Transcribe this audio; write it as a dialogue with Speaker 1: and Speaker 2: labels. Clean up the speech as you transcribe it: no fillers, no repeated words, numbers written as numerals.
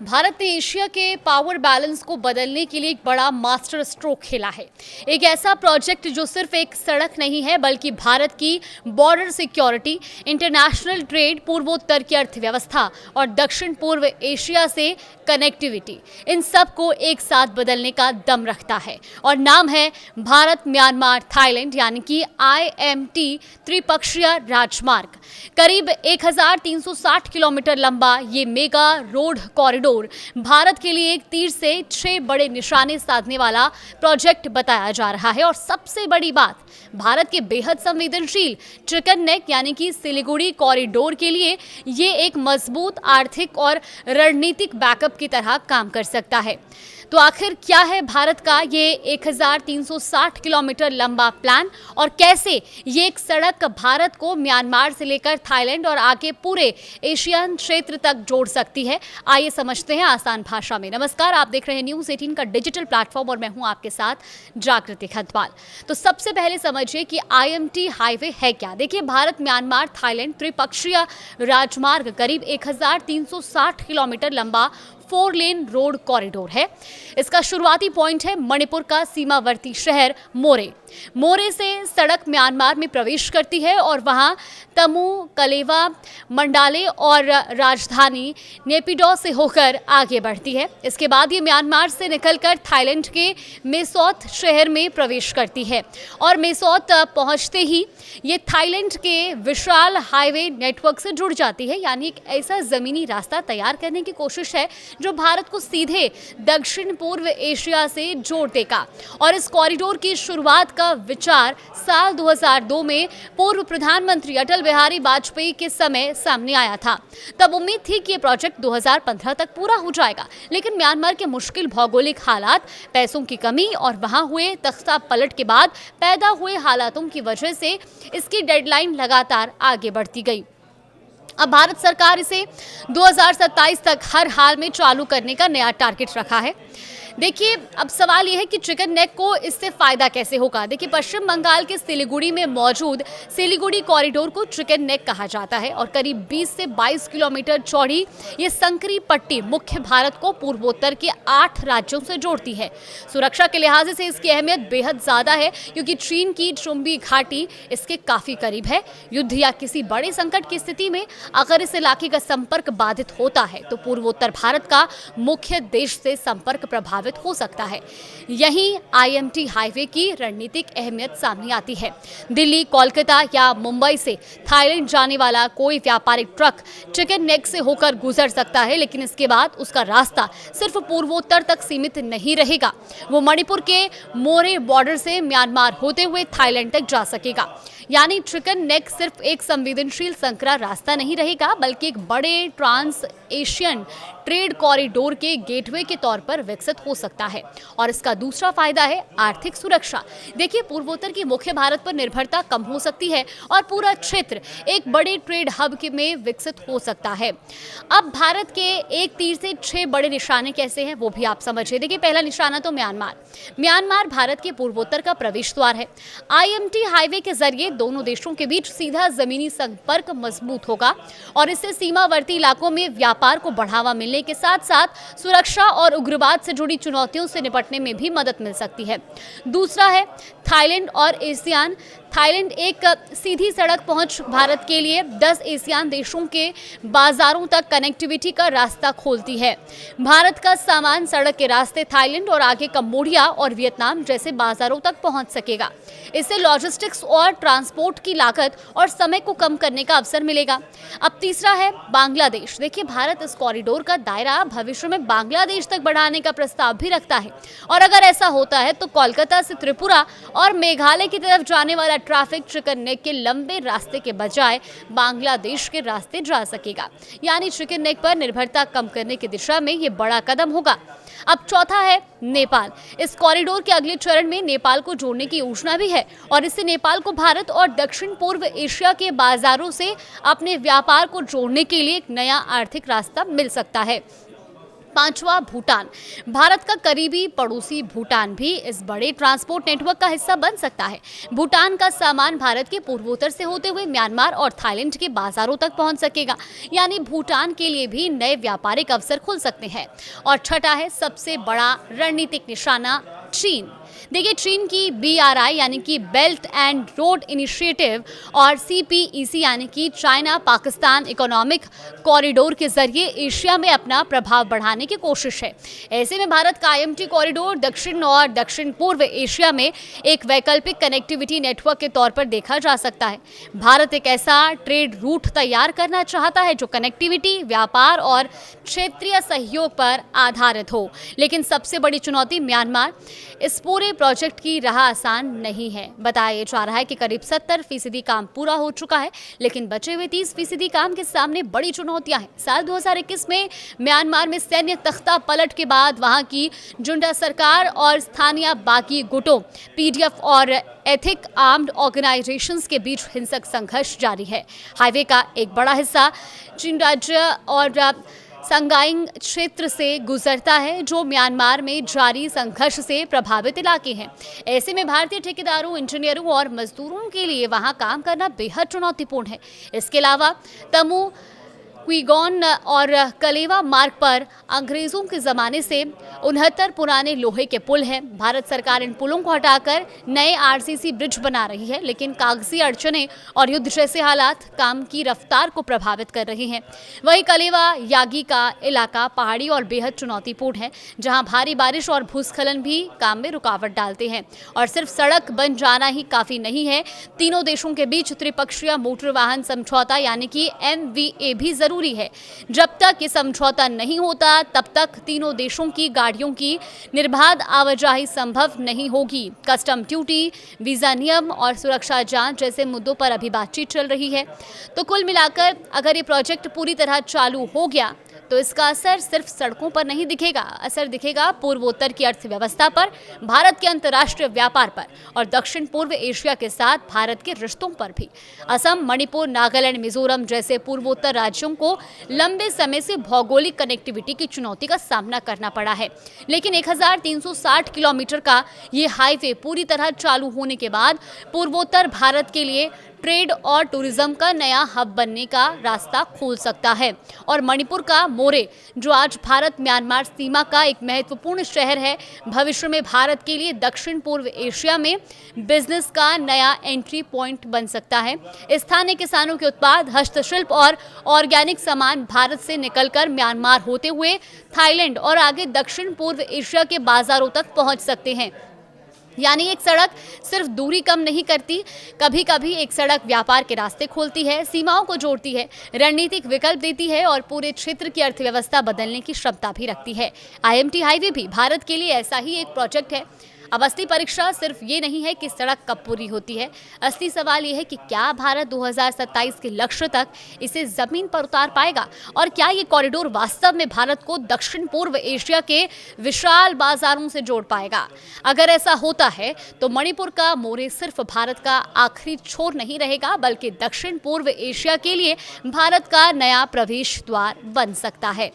Speaker 1: भारत ने एशिया के power balance को बदलने के लिए एक बड़ा मास्टर स्ट्रोक खेला है। एक ऐसा प्रोजेक्ट जो सिर्फ एक सड़क नहीं है बल्कि भारत की बॉर्डर सिक्योरिटी, इंटरनेशनल ट्रेड, पूर्वोत्तर की अर्थव्यवस्था और दक्षिण पूर्व एशिया से कनेक्टिविटी, इन सब को एक साथ बदलने का दम रखता है और नाम है भारत म्यांमार थाईलैंड यानी कि IMT त्रिपक्षीय राजमार्ग। करीब 1360 किलोमीटर लंबा ये मेगा रोड कॉरिडोर भारत के लिए एक तीर से 6 बड़े निशाने साधने वाला प्रोजेक्ट बताया जा रहा है। और सबसे बड़ी बात, भारत के बेहद संवेदनशील चिकन नेक यानी कि सिलीगुड़ी कॉरिडोर के लिए ये एक मजबूत आर्थिक और रणनीतिक बैकअप की तरह काम कर सकता है। तो आखिर क्या है भारत का ये 1360 किलोमीटर लंबा प्लान और कैसे ये एक सड़क भारत को म्यांमार से लेकर थाईलैंड और आगे पूरे एशियन क्षेत्र तक जोड़ सकती है? आइए समझते हैं आसान भाषा में। नमस्कार, आप देख रहे हैं न्यूज़ 18 का डिजिटल प्लेटफॉर्म और मैं हूं आपके साथ जागृति खतवाल। तो सबसे पहले समझिए कि IMT हाईवे है क्या। देखिए, भारत म्यांमार थाईलैंड त्रिपक्षीय राजमार्ग करीब 1360 किलोमीटर लंबा 4 लेन रोड कॉरिडोर है। इसका शुरुआती पॉइंट है मणिपुर का सीमावर्ती शहर मोरे। मोरे से सड़क म्यांमार में प्रवेश करती है और वहां तमू, कलेवा, मंडाले और राजधानी नेपिडो से होकर आगे बढ़ती है। इसके बाद ये म्यांमार से निकलकर थाईलैंड के मेसोत शहर में प्रवेश करती है और मेसोत पहुंचते ही ये थाईलैंड के विशाल हाईवे नेटवर्क से जुड़ जाती है। यानी एक ऐसा जमीनी रास्ता तैयार करने की कोशिश है जो भारत को सीधे दक्षिण पूर्व एशिया से जोड़ देगा। और इस कॉरिडोर की शुरुआत का विचार साल 2002 में पूर्व प्रधानमंत्री अटल बिहारी वाजपेयी के समय सामने आया था। तब उम्मीद थी कि ये प्रोजेक्ट 2015 तक पूरा हो जाएगा, लेकिन म्यांमार के मुश्किल भौगोलिक हालात, पैसों की कमी और वहां हुए तख्ता पलट के बाद पैदा हुए हालातों की वजह से इसकी डेडलाइन लगातार आगे बढ़ती गई। अब भारत सरकार इसे 2027 तक हर हाल में चालू करने का नया टारगेट रखा है। देखिए, अब सवाल यह है कि चिकन नेक को इससे फायदा कैसे होगा। देखिए, पश्चिम बंगाल के सिलीगुड़ी में मौजूद सिलीगुड़ी कॉरिडोर को चिकन नेक कहा जाता है और करीब 20 से 22 किलोमीटर चौड़ी ये संकरी पट्टी मुख्य भारत को पूर्वोत्तर के 8 राज्यों से जोड़ती है। सुरक्षा के लिहाज से इसकी अहमियत बेहद ज्यादा है क्योंकि चीन की चुंबी घाटी इसके काफी करीब है। युद्ध या किसी बड़े संकट की स्थिति में अगर इस इलाके का संपर्क बाधित होता है तो पूर्वोत्तर भारत का मुख्य देश से संपर्क प्रभावित हो सकता है। यहीं IMT हाईवे की रणनीतिक अहमियत सामने आती है। दिल्ली, कोलकाता या मुंबई से थाईलैंड जाने वाला कोई व्यापारिक ट्रक चिकन नेक से होकर गुजर सकता है, लेकिन इसके बाद उसका रास्ता सिर्फ पूर्वोत्तर तक सीमित नहीं रहेगा। वो मणिपुर के मोरे बॉर्डर से म्यांमार होते हुए थाईलैंड तक जा सकेगा। यानी चिकन नेक सिर्फ एक संवेदनशील संकरा रास्ता नहीं रहेगा बल्कि एक बड़े ट्रांस एशियन ट्रेड कॉरिडोर के गेटवे के तौर पर विकसित हो सकता है। और इसका दूसरा फायदा है आर्थिक सुरक्षा। देखिए, पूर्वोत्तर की मुख्य भारत पर निर्भरता कम हो सकती है और पूरा क्षेत्र एक बड़े ट्रेड हब में विकसित हो सकता है। अब भारत के एक तीर से 6 बड़े निशाने कैसे हैं वो भी आप समझिए। देखिए, पहला निशाना तो म्यांमार भारत के पूर्वोत्तर का प्रवेश द्वार है। IMT हाईवे के जरिए दोनों देशों के बीच सीधा जमीनी संपर्क मजबूत होगा और इससे सीमावर्ती इलाकों में व्यापार को बढ़ावा मिलने के साथ साथ सुरक्षा और उग्रवाद से जुड़ी चुनौतियों से निपटने में भी मदद मिल सकती है। दूसरा है थाईलैंड और एशियान। थाईलैंड एक सीधी सड़क पहुंच भारत के लिए 10 एशियान देशों के बाजारों तक कनेक्टिविटी का रास्ता खोलती है। भारत का सामान सड़क के रास्ते थाईलैंड और आगे कंबोडिया और वियतनाम जैसे बाजारों तक पहुंच सकेगा। इससे लॉजिस्टिक्स और ट्रांसपोर्ट की लागत और समय को कम करने का अवसर मिलेगा। अब तीसरा है बांग्लादेश। देखिए, भारत इस कॉरिडोर का दायरा भविष्य में बांग्लादेश तक बढ़ाने का प्रस्ताव भी रखता है और अगर ऐसा होता है तो कोलकाता से त्रिपुरा और मेघालय की तरफ जाने वाला ट्रैफिक चिकन नेक के लंबे रास्ते के बजाय बांग्लादेश के रास्ते जा सकेगा। यानी चिकन नेक पर निर्भरता कम करने की दिशा में ये बड़ा कदम होगा। अब चौथा है नेपाल। इस कॉरिडोर के अगले चरण में नेपाल को जोड़ने की योजना भी है और इससे नेपाल को भारत और दक्षिण पूर्व एशिया के बाजारों से अपने व्यापार को जोड़ने के लिए एक नया आर्थिक रास्ता मिल सकता है। पांचवा, भूटान। भारत का करीबी पड़ोसी भूटान भी इस बड़े ट्रांसपोर्ट नेटवर्क का हिस्सा बन सकता है। भूटान का सामान भारत के पूर्वोत्तर से होते हुए म्यांमार और थाईलैंड के बाजारों तक पहुंच सकेगा, यानी भूटान के लिए भी नए व्यापारिक अवसर खुल सकते हैं। और छठा है सबसे बड़ा रणनीतिक निशाना, चीन। देखिए, चीन की BRI यानी कि बेल्ट एंड रोड इनिशिएटिव और CPEC यानी कि चाइना पाकिस्तान इकोनॉमिक कॉरिडोर के जरिए एशिया में अपना प्रभाव बढ़ाने की कोशिश है। ऐसे में भारत का IMT कॉरिडोर दक्षिण और दक्षिण पूर्व एशिया में एक वैकल्पिक कनेक्टिविटी नेटवर्क के तौर पर देखा जा सकता है। भारत एक ऐसा ट्रेड रूट तैयार करना चाहता है जो कनेक्टिविटी, व्यापार और क्षेत्रीय सहयोग पर आधारित हो। लेकिन सबसे बड़ी चुनौती म्यांमार। इस पूरे प्रोजेक्ट की राह आसान नहीं है। बताया जा रहा है कि करीब 70% काम पूरा हो चुका है, लेकिन बचे हुए 30% काम के सामने बड़ी चुनौतियां हैं। साल 2021 में म्यांमार में सैन्य तख्ता पलट के बाद वहां की जुंटा सरकार और स्थानीय बागी गुटों PDF और एथिक आर्म्ड ऑर्गेनाइजेशंस के बीच हिंसक संघर्ष जारी है। हाईवे का एक बड़ा हिस्सा चीन राज्य और संगाइंग क्षेत्र से गुजरता है, जो म्यांमार में जारी संघर्ष से प्रभावित इलाके हैं। ऐसे में भारतीय ठेकेदारों, इंजीनियरों और मजदूरों के लिए वहां काम करना बेहद चुनौतीपूर्ण है। इसके अलावा तमू, क्विगोन और कलेवा मार्ग पर अंग्रेजों के ज़माने से 69 पुराने लोहे के पुल हैं। भारत सरकार इन पुलों को हटाकर नए RCC ब्रिज बना रही है, लेकिन कागजी अड़चनें और युद्ध जैसे हालात काम की रफ्तार को प्रभावित कर रहे हैं। वहीं कलेवा यागी का इलाका पहाड़ी और बेहद चुनौतीपूर्ण है, जहां भारी बारिश और भूस्खलन भी काम में रुकावट डालते हैं। और सिर्फ सड़क बन जाना ही काफ़ी नहीं है, तीनों देशों के बीच त्रिपक्षीय मोटर वाहन समझौता यानी कि MVA भी जरूरी है। जब तक ये समझौता नहीं होता, तब तक तीनों देशों की गाड़ियों की निर्बाध आवाजाही संभव नहीं होगी। कस्टम ड्यूटी, वीजा नियम और सुरक्षा जांच जैसे मुद्दों पर अभी बातचीत चल रही है। तो कुल मिलाकर अगर ये प्रोजेक्ट पूरी तरह चालू हो गया तो इसका असर सिर्फ सड़कों पर नहीं दिखेगा, असर दिखेगा पूर्वोत्तर की अर्थव्यवस्था पर, भारत के अंतर्राष्ट्रीय व्यापार पर और दक्षिण पूर्व एशिया के साथ भारत के रिश्तों पर भी। असम, मणिपुर, नागालैंड, मिजोरम जैसे पूर्वोत्तर राज्यों को लंबे समय से भौगोलिक कनेक्टिविटी की चुनौती का सामना करना पड़ा है, लेकिन 1360 किलोमीटर का ये हाईवे पूरी तरह चालू होने के बाद पूर्वोत्तर भारत के लिए ट्रेड और टूरिज्म का नया हब बनने का रास्ता खोल सकता है। और मणिपुर का मोरे, जो आज भारत म्यांमार सीमा का एक महत्वपूर्ण शहर है, भविष्य में भारत के लिए दक्षिण पूर्व एशिया में बिजनेस का नया एंट्री पॉइंट बन सकता है। स्थानीय किसानों के उत्पाद, हस्तशिल्प और ऑर्गेनिक सामान भारत से निकलकर म्यांमार होते हुए थाईलैंड और आगे दक्षिण पूर्व एशिया के बाजारों तक पहुंच सकते हैं। यानी एक सड़क सिर्फ दूरी कम नहीं करती, कभी कभी एक सड़क व्यापार के रास्ते खोलती है, सीमाओं को जोड़ती है, रणनीतिक विकल्प देती है और पूरे क्षेत्र की अर्थव्यवस्था बदलने की क्षमता भी रखती है। IMT हाईवे भी भारत के लिए ऐसा ही एक प्रोजेक्ट है। अब असली परीक्षा सिर्फ ये नहीं है कि सड़क कब पूरी होती है, असली सवाल ये है कि क्या भारत 2027 के लक्ष्य तक इसे जमीन पर उतार पाएगा और क्या ये कॉरिडोर वास्तव में भारत को दक्षिण पूर्व एशिया के विशाल बाजारों से जोड़ पाएगा। अगर ऐसा होता है तो मणिपुर का मोरे सिर्फ भारत का आखिरी छोर नहीं रहेगा, बल्कि दक्षिण पूर्व एशिया के लिए भारत का नया प्रवेश द्वार बन सकता है।